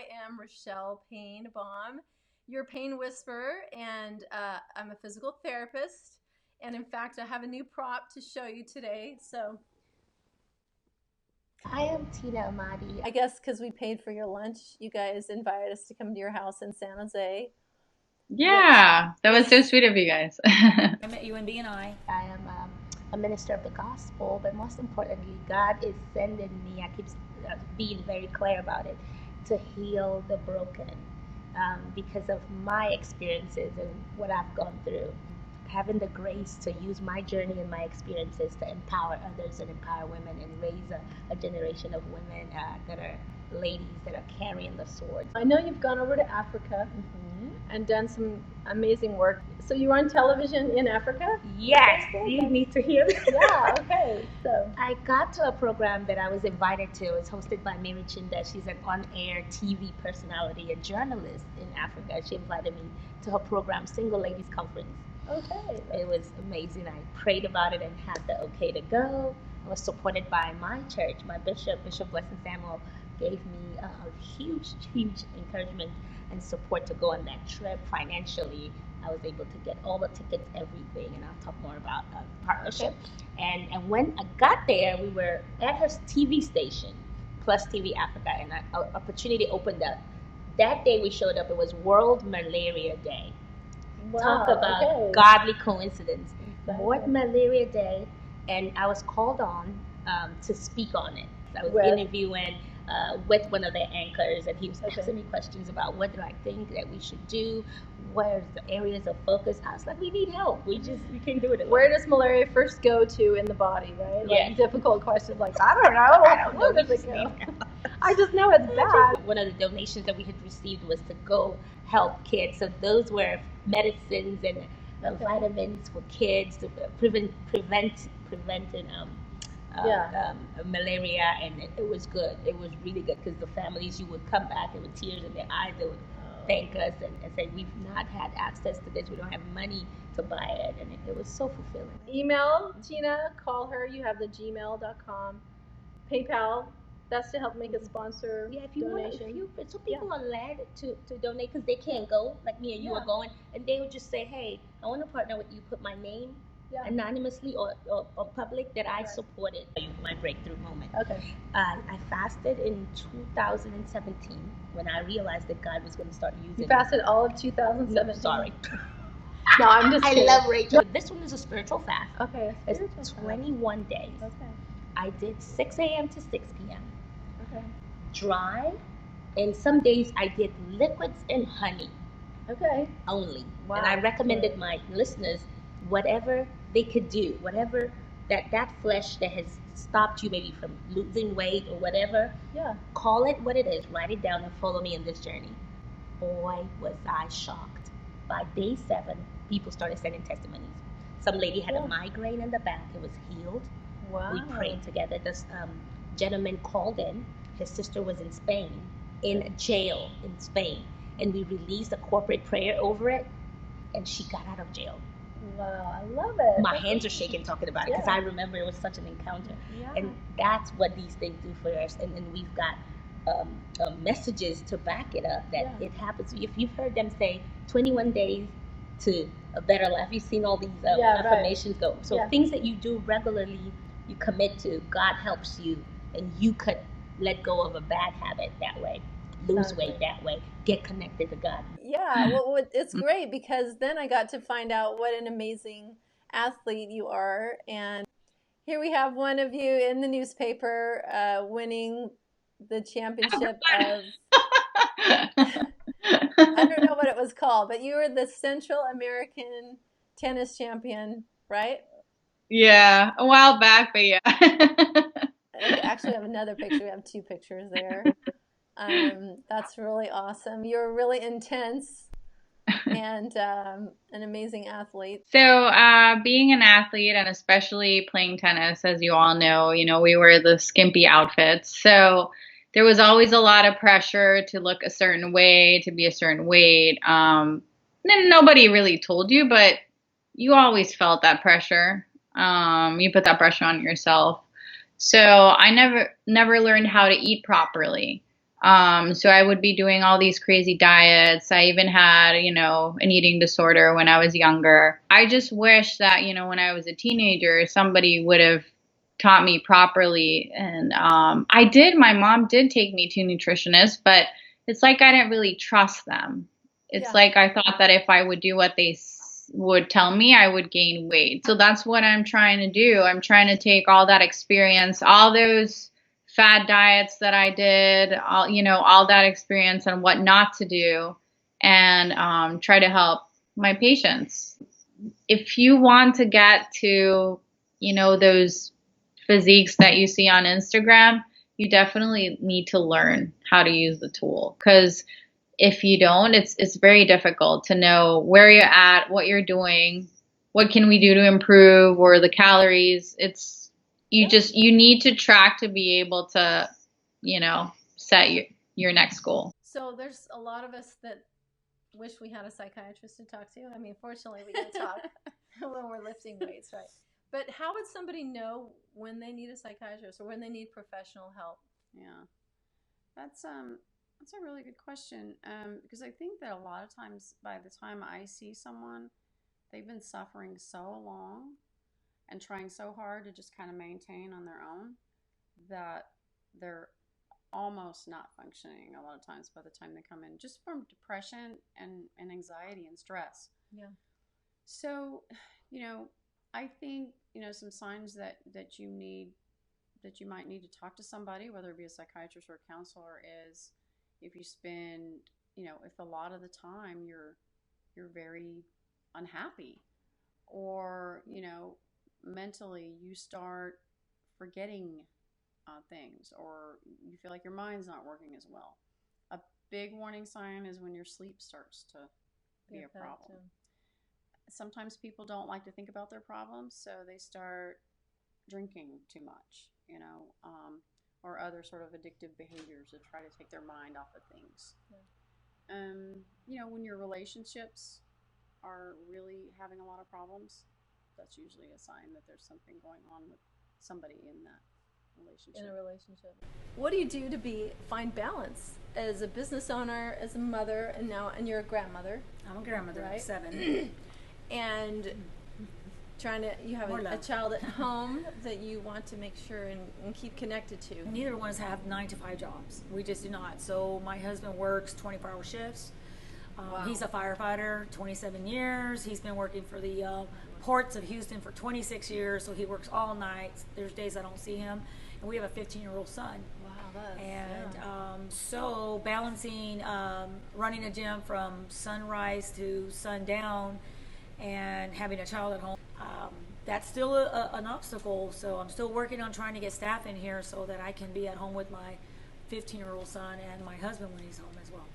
I am Rochelle Payne-Baum, your pain whisperer, and I'm a physical therapist. And in fact, I have a new prop to show you today. So I am Tina Amadi. I guess because we paid for your lunch, you guys invited us to come to your house in San Jose. Yeah, that was so sweet of you guys. I met you in BNI. I am a minister of the gospel, but most importantly, God is sending me, I keep being very clear about it, to heal the broken because of my experiences and what I've gone through. Having the grace to use my journey and my experiences to empower others and empower women and raise a generation of women that are ladies that are carrying the sword. I know you've gone over to Africa and done some amazing work. So you were on television in Africa? Yes, you need to hear this. Yeah, okay. So I got to a program that I was invited to. It's hosted by Mary Chinda. She's an on-air TV personality, a journalist in Africa. She invited me to her program, Single Ladies Conference. Okay. It was amazing. I prayed about it and had the okay to go. I was supported by my church. My Bishop Blessing Samuel, gave me a huge encouragement and support to go on that trip financially. I was able to get all the tickets, everything, and I'll talk more about partnership. Okay. And when I got there, we were at her TV station, Plus TV Africa, and an opportunity opened up. That day we showed up, it was World Malaria Day. Wow, talk about godly coincidence. Exactly. World Malaria Day, and I was called on to speak on it. I was interviewing with one of the anchors, and he was asking me questions about what do I think that we should do, where's the areas of focus. I was like, we need help. We can't do it alone. Where does malaria first go to in the body, right? Like difficult questions like, I don't know. Where does it go? I just know it's bad. One of the donations that we had received was to go help kids. So those were medicines and vitamins for kids to preventing malaria, and it was good. It was really good because the families, you would come back and with tears in their eyes, they would thank us and say, we've not had access to this, we don't have money to buy it, and it was so fulfilling. Email Tina, call her, you have the gmail.com, PayPal. That's to help make a sponsor donation. Some people are led to donate because they can't go, like me and you are going, and they would just say, hey, I want to partner with you, put my name anonymously or public that I supported. My breakthrough moment. Okay. I fasted in 2017 when I realized that God was going to start using. You fasted all of 2017? No, sorry. No, I'm just kidding. I love Rachel. This one is a spiritual fast. Okay. It's 21 days. Okay. I did 6 a.m. to 6 p.m. Okay. Dry, and some days I did liquids and honey. Okay. Only. Wow. And I recommended my listeners, whatever they could do, whatever that flesh that has stopped you maybe from losing weight or whatever, call it what it is, write it down and follow me in this journey. Boy, was I shocked. By day 7, people started sending testimonies. Some lady had a migraine in the back, it was healed. Wow. We prayed together. This gentleman called in. His sister was in Spain, in jail in Spain, and we released a corporate prayer over it, and she got out of jail. Wow, I love it. My hands are shaking talking about it because I remember it was such an encounter. Yeah. And that's what these things do for us. And then we've got messages to back it up that it happens. If you've heard them say 21 days to a better life, you've seen all these affirmations go. So things that you do regularly, you commit to, God helps you, and you could let go of a bad habit that way. Lose weight that way, get connected to God. Yeah, well, it's great because then I got to find out what an amazing athlete you are. And here we have one of you in the newspaper winning the championship of, I don't know what it was called, but you were the Central American tennis champion, right? Yeah, a while back, but yeah. Actually, I have another picture. We have 2 pictures there. That's really awesome. You're really intense and an amazing athlete. So being an athlete and especially playing tennis, as you all know, we wear the skimpy outfits. So there was always a lot of pressure to look a certain way, to be a certain weight. And nobody really told you, but you always felt that pressure. You put that pressure on yourself. So I never learned how to eat properly. So I would be doing all these crazy diets. I even had, an eating disorder when I was younger. I just wish that, when I was a teenager, somebody would have taught me properly. And my mom did take me to nutritionists, but it's like I didn't really trust them. It's like I thought that if I would do what they would tell me, I would gain weight. So that's what I'm trying to do. I'm trying to take all that experience, all those fad diets that I did, all that experience on what not to do, and try to help my patients. If you want to get to, those physiques that you see on Instagram, you definitely need to learn how to use the tool, because if you don't, it's very difficult to know where you're at, what you're doing, what can we do to improve, or the calories. You need to track to be able to, set your next goal. So there's a lot of us that wish we had a psychiatrist to talk to. I mean, fortunately, we can talk when we're lifting weights, right? But how would somebody know when they need a psychiatrist or when they need professional help? Yeah, that's a really good question, because I think that a lot of times by the time I see someone, they've been suffering so long and trying so hard to just kind of maintain on their own that they're almost not functioning a lot of times by the time they come in, just from depression and anxiety and stress. Yeah. So, I think, some signs that you might need to talk to somebody, whether it be a psychiatrist or a counselor, is if you spend, if a lot of the time you're very unhappy, or, mentally you start forgetting things, or you feel like your mind's not working as well. A big warning sign is when your sleep starts to be a problem. Sometimes people don't like to think about their problems, so they start drinking too much, or other sort of addictive behaviors to try to take their mind off of things. When your relationships are really having a lot of problems, that's usually a sign that there's something going on with somebody in that relationship. In a relationship. What do you do to find balance as a business owner, as a mother, and you're a grandmother? I'm a grandmother, right? 7. And you have a child at home that you want to make sure and keep connected to. Neither of us have 9-to-5 jobs. We just do not. So my husband works 24-hour shifts. Wow. He's a firefighter, 27 years. He's been working for the ports of Houston for 26 years, so he works all nights. There's days I don't see him. And we have a 15-year-old son. Wow, so balancing running a gym from sunrise to sundown and having a child at home, that's still an obstacle. So I'm still working on trying to get staff in here so that I can be at home with my 15-year-old son and my husband when he's home as well.